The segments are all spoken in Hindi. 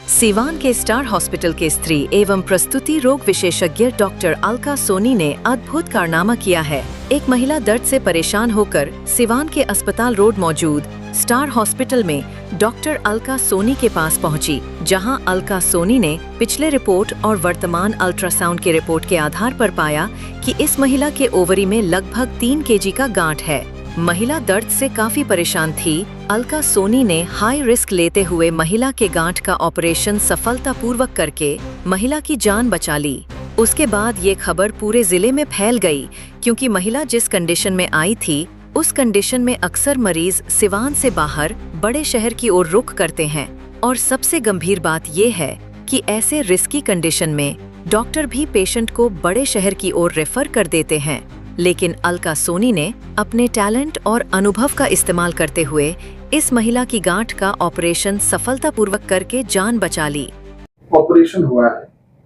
सीवान के स्टार हॉस्पिटल के स्त्री एवं प्रस्तुति रोग विशेषज्ञ डॉक्टर अलका सोनी ने अद्भुत कारनामा किया है। एक महिला दर्द से परेशान होकर सिवान के अस्पताल रोड मौजूद स्टार हॉस्पिटल में डॉक्टर अलका सोनी के पास पहुंची, जहां अलका सोनी ने पिछले रिपोर्ट और वर्तमान अल्ट्रासाउंड के रिपोर्ट के आधार पर पाया कि इस महिला के ओवरी में लगभग 3 kg का गांठ है। महिला दर्द से काफी परेशान थी। अलका सोनी ने हाई रिस्क लेते हुए महिला के गांठ का ऑपरेशन सफलतापूर्वक करके महिला की जान बचा ली। उसके बाद ये खबर पूरे जिले में फैल गई, क्योंकि महिला जिस कंडीशन में आई थी उस कंडीशन में अक्सर मरीज सिवान से बाहर बड़े शहर की ओर रुख करते हैं। और सबसे गंभीर बात ये है कि ऐसे रिस्की कंडीशन में डॉक्टर भी पेशेंट को बड़े शहर की ओर रेफर कर देते हैं। लेकिन अलका सोनी ने अपने टैलेंट और अनुभव का इस्तेमाल करते हुए इस महिला की गांठ का ऑपरेशन सफलतापूर्वक करके जान बचा ली। ऑपरेशन हुआ है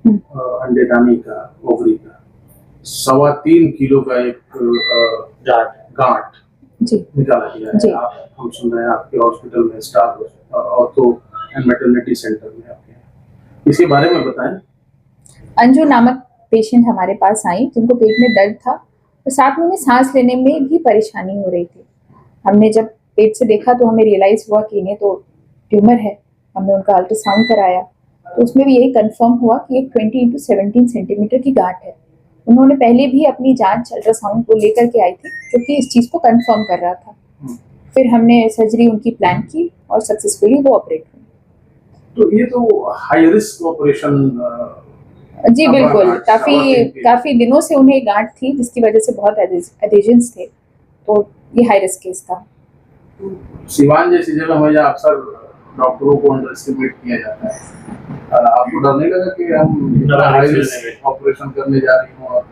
अंडेदानी का, ओवरी का 3.25 किलो का एक गांठ निकाला गया है। हम सुन रहे हैं आपके हॉस्पिटल में, star ortho and maternity centre में आपके, इसके बारे में बताएं। अंजू नामक पेशेंट हमारे पास आई, जिनको पेट में दर्द था और साथ में उन्हें सांस लेने में भी परेशानी हो रही थी। हमने जब पेट से देखा तो हमें रियलाइज हुआ कि इन्हें तो ट्यूमर है। हमने उनका अल्ट्रासाउंड कराया तो उसमें भी यही कंफर्म हुआ कि एक 20 × 17 सेंटीमीटर की गांठ है। उन्होंने पहले भी अपनी जांच अल्ट्रासाउंड को लेकर के आई थी, जो कि इस चीज़ को कंफर्म कर रहा था। फिर हमने सर्जरी उनकी प्लान की और सक्सेसफुली वो ऑपरेट हुई। तो ये तो हाई रिस्क ऑपरेशन। जी बिल्कुल, काफी दिनों से उन्हें गांठ थी, जिसकी वजह से बहुत एडिशंस थे, तो ये हाई रिस्क केस था। सिवान जैसी जगह में अक्सर डॉक्टरों को अंडर एस्टिमेट किया जाता है। आपको डर नहीं लगा कि हम हाई रिस्क ऑपरेशन करने जा रही हूँ और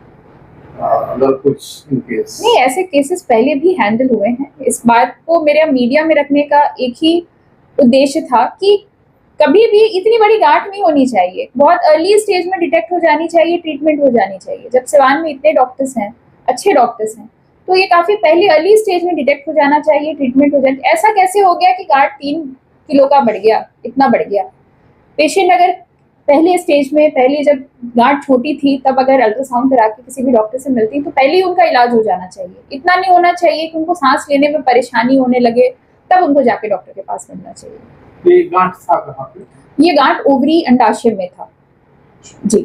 अगर कुछ इन केस? नहीं, ऐसे केसेस पहले भी हैंडल हुए हैं। इस बात को मेरे मीडिया में रखने का एक ही उद्देश्य था कि कभी भी इतनी बड़ी गांठ नहीं होनी चाहिए, बहुत अर्ली स्टेज में डिटेक्ट हो जानी चाहिए, ट्रीटमेंट हो जानी चाहिए। जब सिवान में इतने डॉक्टर्स हैं, अच्छे डॉक्टर्स हैं, तो ये काफी पहले अर्ली स्टेज में डिटेक्ट हो जाना चाहिए, ट्रीटमेंट हो जानी। ऐसा कैसे हो गया कि गांठ 3 किलो का बढ़ गया, इतना बढ़ गया? पेशेंट अगर पहले स्टेज में, पहले जब गांठ छोटी थी, तब अगर अल्ट्रासाउंड करा के किसी भी डॉक्टर से मिलती तो पहले ही उनका इलाज हो जाना चाहिए। इतना नहीं होना चाहिए कि उनको सांस लेने में परेशानी होने लगे, तब उनको जाके डॉक्टर के पास मिलना चाहिए। ये गांठ था कहाँ पे? ये गांठ ओवरी अंडाशय में था जी।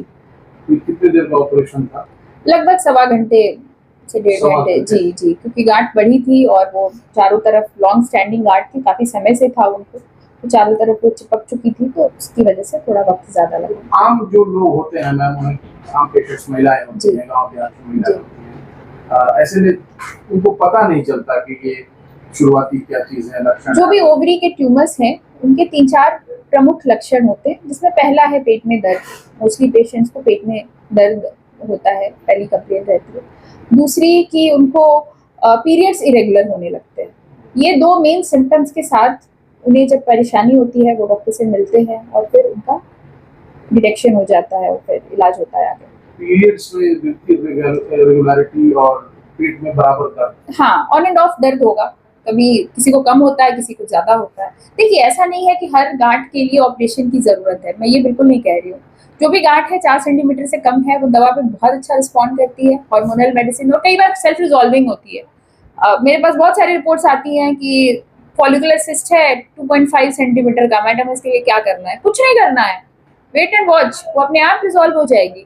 कितने देर का ऑपरेशन था? लगभग 1.25 घंटे से 1.5 घंटे जी, क्योंकि गांठ बड़ी थी और वो चारों तरफ लॉन्ग स्टैंडिंग गांठ थी, काफी समय से था उनको, तो चारों तरफ वो चिपक चुकी थी, तो उसकी वजह से थोड़ा वक्त ज्यादा लगा। आम जो लोग होते हैं मैम, आम पेशेंट्स महिलाएं होती हैं, गाँव देहात की महिलाएं होती हैं, ऐसे में उनको पता नहीं चलता कि ये शुरुआती क्या चीज है, लक्षण। जो भी ओवरी के ट्यूमर्स हैं उनके 3-4 प्रमुख लक्षण होते हैं, जिसमें पहला है पेट में दर्द। मोस्टली पेशेंट्स को पेट में दर्द होता है, पहली कंप्लेंट रहती है। दूसरी कि उनको पीरियड्स इरेगुलर होने लगते हैं। ये 2 मेन सिम्टम्स के साथ उन्हें जब परेशानी होती है वो डॉक्टर से मिलते हैं और फिर उनका डिटेक्शन हो जाता है और फिर इलाज होता है आगे। पीरियड्स में इरेगुलरिटी और पेट में बराबर दर्द? हाँ, ऑन एंड ऑफ दर्द होगा, कभी किसी को कम होता है, किसी को ज्यादा होता है। देखिए, ऐसा नहीं है कि हर गांठ के लिए ऑपरेशन की जरूरत है, मैं ये बिल्कुल नहीं कह रही हूँ। जो भी गांठ है 4 सेंटीमीटर से कम है, वो दवा पे बहुत अच्छा रिस्पॉन्ड करती है, हार्मोनल मेडिसिन, और कई बार सेल्फ रिजॉल्विंग होती है। मेरे पास बहुत सारी रिपोर्ट्स आती हैं कि फॉलिकुलर सिस्ट है 2.5 सेंटीमीटर का, मैडम इसके लिए क्या करना है? कुछ नहीं करना है, वेट एंड वॉच, वो अपने आप रिजॉल्व हो जाएगी।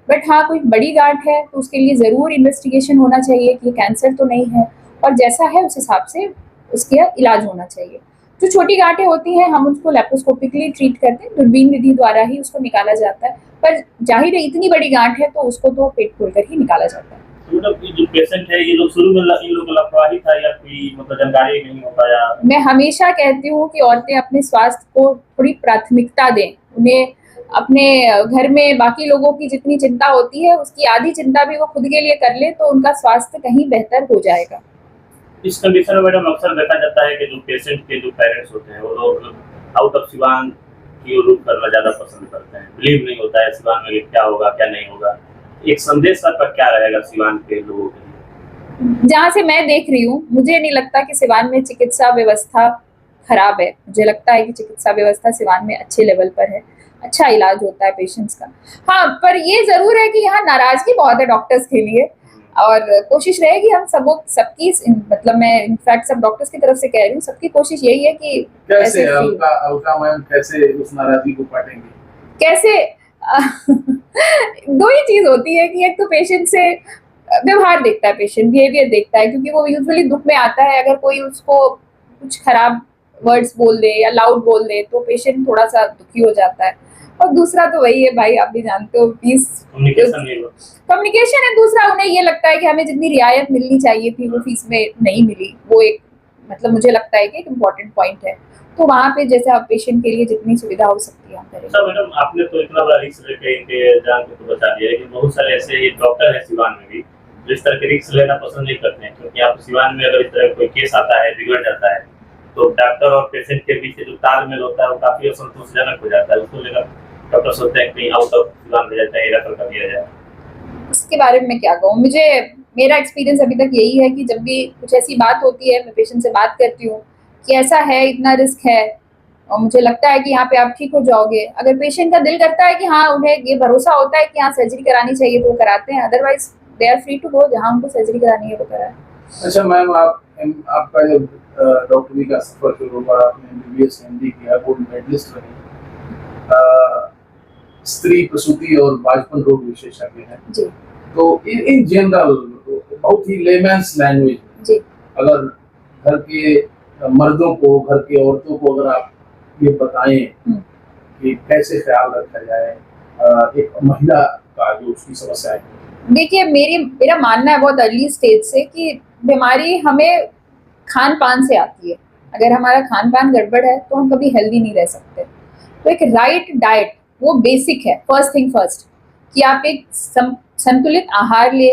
बट हाँ, कोई बड़ी गांठ है तो उसके लिए जरूर इन्वेस्टिगेशन होना चाहिए कि कैंसर तो नहीं है, और जैसा है उस हिसाब से उसका इलाज होना चाहिए। जो छोटी गांठें होती हैं हम उसको लेप्रोस्कोपिकली ट्रीट करते हैं, दूरबीन विधि द्वारा ही उसको निकाला जाता है। पर जाहिर है इतनी बड़ी गांठ है तो उसको तो पेट खोलकर ही निकाला जाता है। मतलब जो पेशेंट है, ये लोग शुरू में इन लोगों को लापरवाही था या कोई मतलब जानकारी नहीं हो पाया? मैं हमेशा कहती हूँ कि औरतें अपने स्वास्थ्य को थोड़ी प्राथमिकता दें। उन्हें अपने घर में बाकी लोगों की जितनी चिंता होती है उसकी आधी चिंता भी वो खुद के लिए कर ले तो उनका स्वास्थ्य कहीं बेहतर हो जाएगा। इस कंडीशन में मैडम अक्सर देखा जाता है कि जो पेशेंट के जो पेरेंट्स होते हैं वो लोग आउट ऑफ सिवान की ओर रुख करना ज़्यादा पसंद करते हैं। बिलीव नहीं होता है सिवान में क्या होगा क्या नहीं होगा। एक संदेश आपका क्या रहेगा सिवान के लोगों के लिए? जहाँ से मैं देख रही हूँ, मुझे नहीं लगता कि सिवान में चिकित्सा व्यवस्था खराब है। मुझे लगता है कि चिकित्सा व्यवस्था सिवान में अच्छे लेवल पर है, अच्छा इलाज होता है पेशेंट्स का। हाँ, पर ये जरूर है कि यहाँ नाराजगी बहुत है डॉक्टर्स के लिए, और कोशिश रहेगी हम सबकी, मतलब मैं इनफैक्ट सब डॉक्टर्स की तरफ से कह रही हूँ, सबकी कोशिश यही है कि कैसे अलका मैम कैसे उस नाराजगी को पाटेंगे, कैसे दो ही चीज होती है कि एक तो पेशेंट से व्यवहार देखता है, पेशेंट बिहेवियर देखता है, क्योंकि वो यूजुअली दुख में आता है, अगर कोई उसको कुछ खराब वर्ड्स बोल दे या लाउड बोल दे तो पेशेंट थोड़ा सा दुखी हो जाता है। और दूसरा तो वही है भाई, आप भी जानते हो, फीस कम्युनिकेशन है। दूसरा, उन्हें ये लगता है कि हमें जितनी रियायत मिलनी चाहिए थी वो फीस में नहीं मिली, वो एक मतलब मुझे लगता है कि एक इम्पोर्टेंट पॉइंट है। तो वहाँ पे जैसे आप पेशेंट के लिए जितनी सुविधा हो सकती है हम करें। अच्छा मैडम, आपने तो इतना बड़ा रिस्क लेके इनके एग्जाम को तो बता दिया, लेकिन बहुत सारे ऐसे डॉक्टर हैं सिवान में भी जो इस तरह के रिस्क लेना पसंद नहीं करते हैं, क्योंकि आप सिवान में अगर इस तरह कोई केस आता है, बिगड़ जाता है, तो डॉक्टर और पेशेंट के बीच जो तालमेल होता है वो काफी असंतोषजनक हो जाता है। उसको लेकर डॉक्टर सोचते हैं कहीं आउट ऑफ सिवान भेजा जाए, रेफर कर दिया जाए। इसके बारे में क्या कहूँ, मेरा एक्सपीरियंस अभी तक यही है कि जब भी कुछ ऐसी बात होती है, मैं पेशेंट से बात करती हूँ कि ऐसा है, इतना रिस्क है और मुझे लगता है कि यहाँ पे आप ठीक हो जाओगे। अगर पेशेंट का दिल करता है कि हाँ, उन्हें ये भरोसा होता है कि यहाँ सर्जरी करानी चाहिए तो वो कराते हैं, otherwise they are free to go, जहाँ उनको सर्जरी करानी है वो कराए। अच्छा मैम, आपका जब डॉक्टरी का सफर शुरू हुआ, आपने एमबीबीएस एमडी किया, गोल्ड मेडलिस्ट रही, स्त्री प्रसूति और बाजपन रोग विशेषज्ञ हैं जी। तो इन जनरल बहुत ही लेमैन्स लैंग्वेज में अगर घर के मर्दों को, घर की औरतों को अगर आप ये बताएं कि कैसे ख्याल रखा जाए एक महिला का जो उसकी समस्या है। देखिए, मेरा मानना है बहुत अर्ली स्टेज से कि बीमारी हमें खान पान से आती है। अगर हमारा खान पान गड़बड़ है तो हम कभी हेल्दी नहीं रह सकते। तो एक राइट डाइट वो बेसिक है, फर्स्ट थिंग फर्स्ट, कि आप एक संतुलित आहार ले।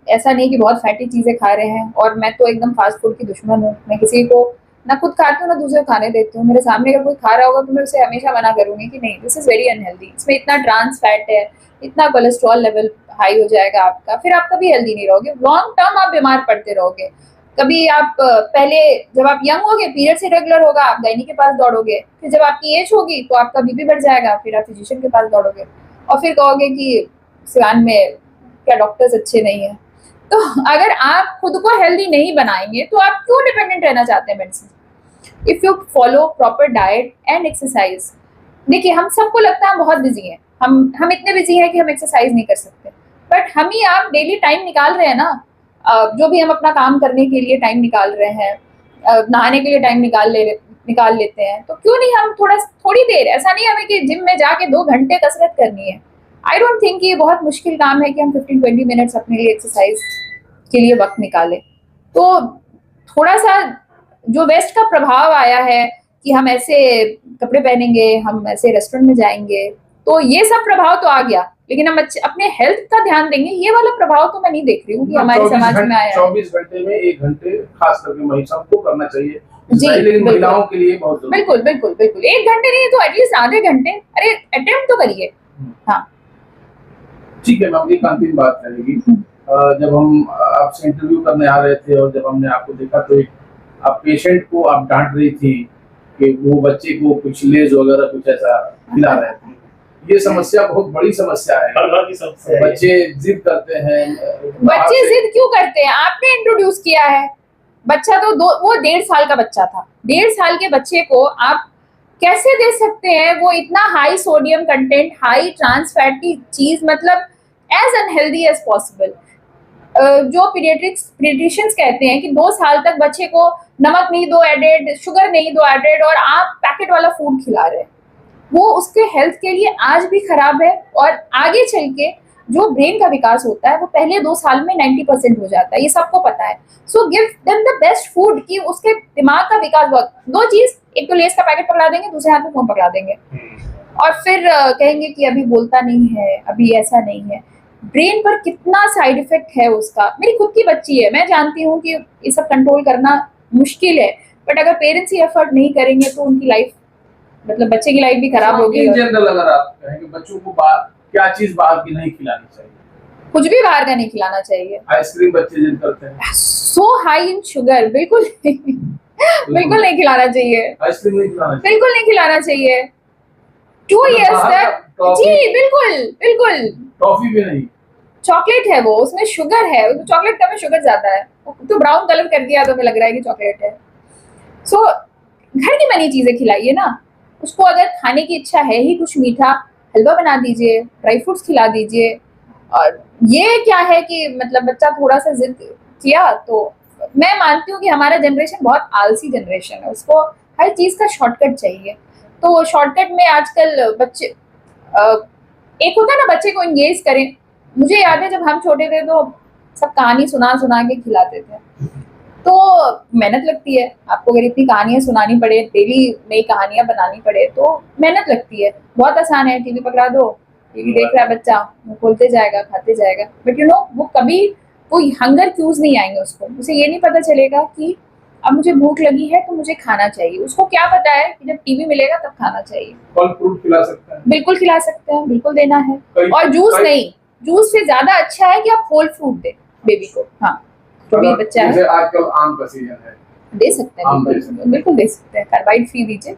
ऐसा नहीं कि बहुत फैटी चीजें खा रहे हैं, और मैं तो एकदम फास्ट फूड की दुश्मन हूँ। मैं किसी को ना खुद खाती हूँ ना दूसरे को खाने देती हूँ। मेरे सामने अगर कोई खा रहा होगा तो मैं उसे हमेशा मना करूंगी कि नहीं, दिस इज वेरी अनहेल्दी, इसमें इतना ट्रांस फैट है, इतना कोलेस्ट्रॉल लेवल हाई हो जाएगा आपका, फिर आप कभी हेल्दी नहीं रहोगे, लॉन्ग टर्म आप बीमार पड़ते रहोगे। कभी आप पहले जब आप यंग होगे, पीरियड से रेगुलर होगा, आप गायनी के पास दौड़ोगे, फिर जब आपकी एज होगी तो आपका बीपी बढ़ जाएगा, फिर आप फिजिशियन के पास दौड़ोगे और फिर कहोगे कि सिवान में क्या डॉक्टर्स अच्छे नहीं है। तो अगर आप खुद को हेल्दी नहीं बनाएंगे तो आप क्यों डिपेंडेंट रहना चाहते हैं medicine? If you follow proper diet and exercise. देखिए, हम सबको लगता है हम बहुत बिजी हैं, हम इतने बिजी हैं कि हम एक्सरसाइज नहीं कर सकते, बट हम ही आप डेली टाइम निकाल रहे हैं ना। जो भी हम अपना काम करने के लिए टाइम निकाल रहे हैं, नहाने के लिए टाइम निकाल लेते हैं, तो क्यों नहीं हम थोड़ी देर, ऐसा नहीं हमें कि जिम में जाके 2 घंटे कसरत करनी है। आई डोंट थिंक ये बहुत मुश्किल काम है कि हम 15-20 मिनट्स अपने लिए एक्सरसाइज के लिए वक्त निकालें। तो थोड़ा सा जो वेस्ट का प्रभाव आया है कि हम ऐसे कपड़े पहनेंगे, हम ऐसे रेस्टोरेंट में जाएंगे, तो ये सब प्रभाव तो आ गया, लेकिन हम अपने हेल्थ का ध्यान देंगे, ये वाला प्रभाव तो मैं नहीं देख रही हूँ कि हमारे समाज में आया है। 24 घंटे में 1 घंटे खास करके महिलाओं को करना चाहिए जी, लेकिन महिलाओं के लिए बहुत बिल्कुल 1 घंटे नहीं तो एटलीस्ट आधे घंटे, अरे अटेम्प्ट तो करिए। हाँ ठीक है मैम, एक अंतिम बात रहेगी। जब हम आपसे इंटरव्यू करने आ रहे थे और जब हमने आपको देखा तो आप पेशेंट को आप डांट रही थी कि वो बच्चे को कुछ लेज वगैरह कुछ ऐसा खिला रहे थे। ये समस्या बहुत बड़ी समस्या है, बच्चे जिद करते हैं। बच्चे जिद क्यों करते हैं? आपने इंट्रोड्यूस किया है। बच्चा तो वो 1.5 साल का बच्चा था, 1.5 साल के बच्चे को आप कैसे दे सकते हैं वो इतना high sodium content, high trans fat की चीज, मतलब एज अनहेल्दी एज पॉसिबल। जो पीडियाट्रिशियंस कहते हैं कि 2 साल तक बच्चे को नमक नहीं दो एडेड, शुगर नहीं दो एडेड, और आप पैकेट वाला फूड खिला रहे हैं, वो उसके हेल्थ के लिए आज भी खराब है। और आगे चल के जो ब्रेन का विकास होता है वो पहले 2 साल में 90% हो जाता है, ये सबको पता है। So give them the best food कि उसके दिमाग का विकास बहुत। 2 चीज, एक तो लेस का पैकेट पकड़ा देंगे, दूसरे हाथ में फोन पकड़ा देंगे और फिर कहेंगे कि अभी बोलता नहीं है, अभी ऐसा नहीं है। ब्रेन पर कितना साइड इफेक्ट है उसका। मेरी खुद की बच्ची है, मैं जानती हूँ कि ये सब कंट्रोल करना मुश्किल है, बट अगर पेरेंट्स ही एफर्ट नहीं करेंगे तो उनकी लाइफ, मतलब बच्चे की लाइफ भी खराब होगी। इन जनरल अगर आप कहेंगे बच्चों को क्या चीज बाहर की नहीं खिलानी चाहिए? कुछ भी बाहर का नहीं खिलाना चाहिए। आइसक्रीम बच्चे जिद करते हैं, सो हाई इन शुगर, बिल्कुल बिल्कुल नहीं खिलाना चाहिए, आइसक्रीम नहीं खिलाना चाहिए। बिल्कुल नहीं खिलाना चाहिए। 2 years तक जी बिल्कुल बिल्कुल। टॉफी भी नहीं। चॉकलेट है वो, उसमें शुगर है, चॉकलेट का में शुगर ज्यादा है, तो ब्राउन कलर कर दिया तो हमें लग रहा है कि चॉकलेट है। सो घर की बनी चीजें खिलाइए ना उसको। अगर खाने की इच्छा है ही कुछ मीठा, हलवा बना दीजिए, ड्राई फ्रूट्स खिला दीजिए। और ये क्या है कि मतलब बच्चा थोड़ा सा जिद किया तो मैं मानती हूँ कि हमारा जनरेशन बहुत आलसी जनरेशन है, उसको हर चीज का शॉर्टकट चाहिए। तो शॉर्टकट में आजकल बच्चे एक होता है ना बच्चे को एंगेज करें। मुझे याद है जब हम छोटे थे तो सब कहानी सुना सुना के खिलाते थे, तो मेहनत लगती है। आपको अगर इतनी कहानियां सुनानी पड़े, डेली नई कहानियां बनानी पड़े तो मेहनत लगती है। बहुत आसान है, टीवी पकड़ा दो, टीवी देख रहा है बच्चा, वो खोलते जाएगा, खाते जाएगा। बट यू नो वो कभी कोई हंगर क्यूज नहीं आएंगे उसको। उसे ये नहीं पता चलेगा कि अब मुझे भूख लगी है तो मुझे खाना चाहिए। उसको क्या पता है कि जब टीवी मिलेगा तब खाना चाहिए। फल फ्रूट खिला सकते हैं, बिल्कुल खिला सकते हैं, बिल्कुल देना है। और जूस नहीं, जूस से ज्यादा अच्छा है कि आप होल फ्रूट दे बेबी को। हाँ जो भी बच्चा है, जैसे आजकल आम का सीजन है, दे सकते हैं, बिल्कुल दे सकते हैं। कार्बाइड फ्री दीजिए।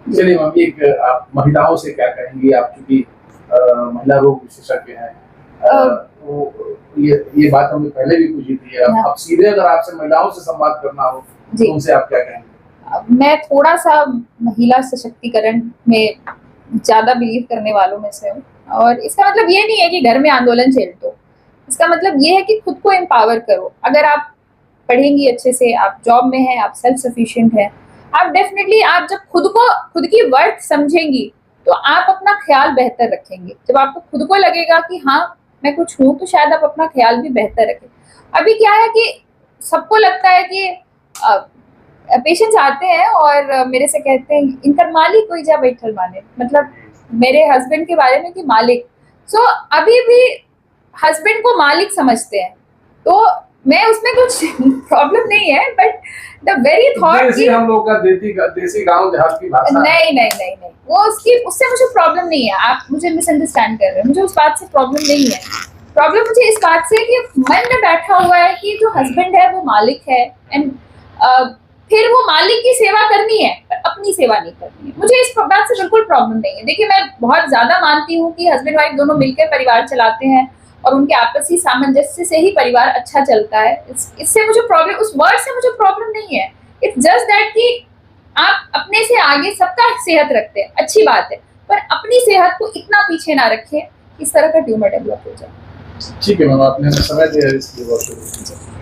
चलिए मम्मी, एक आप महिलाओं से क्या कहेंगी? आप चूंकि महिला रोग विशेषज्ञ हैं, तो ये बात हमने पहले भी पूछी थी। अब सीधे अगर आपसे महिलाओं से संवाद करना हो तो उनसे आप क्या कहेंगे? मैं थोड़ा सा महिला सशक्तिकरण में ज्यादा बिलीव करने वालों में से हूँ। और इसका मतलब ये नहीं है कि घर में आंदोलन झेल दो, इसका मतलब ये है कि खुद को एम्पावर करो। अगर आप पढ़ेंगी अच्छे से, आप जॉब में हैं, आप सेल्फ सफिशिएंट हैं, आप डेफिनेटली आप जब खुद की वर्थ समझेंगी तो आप अपना ख्याल बेहतर रखेंगे। जब आपको खुद को लगेगा कि हाँ मैं कुछ हूँ, तो शायद आप अपना ख्याल भी बेहतर रखें। अभी क्या है कि सबको लगता है कि पेशेंट्स आते हैं और मेरे से कहते हैं इनका मालिक कोई जा बैठल माने, मतलब मेरे हस्बैंड के बारे में कि मालिक। सो अभी भी हस्बैंड को मालिक समझते हैं, तो मैं उसमें कुछ प्रॉब्लम नहीं है। बट द वेरी थॉट कि हम लोग का देसी गांव देहात की भाषा नहीं वो उससे मुझे प्रॉब्लम नहीं है। आप मुझे मिसअंडरस्टैंड कर रहे हैं, मुझे उस बात से प्रॉब्लम नहीं है। प्रॉब्लम मुझे इस बात से कि मन में बैठा हुआ है कि जो हस्बैंड है वो मालिक है, एंड फिर वो मालिक की सेवा करनी है पर अपनी सेवा नहीं करनी है। मुझे इस बात से बिल्कुल प्रॉब्लम नहीं है। देखिए मैं बहुत ज्यादा मानती हूँ कि हस्बैंड वाइफ दोनों मिलकर परिवार चलाते हैं और उनके आपसी सामंजस्य से ही परिवार अच्छा चलता है। इससे मुझे प्रॉब्लम, उस वर्ड से मुझे प्रॉब्लम नहीं है। इट्स जस्ट दैट कि आप अपने से आगे सबका सेहत रखते हैं, अच्छी बात है, पर अपनी सेहत को इतना पीछे ना रखें इस तरह का ट्यूमर डेवलप हो जाए। ठीक है मैम, आपने समय दिया इसके लिए बहुत शुक्रिया।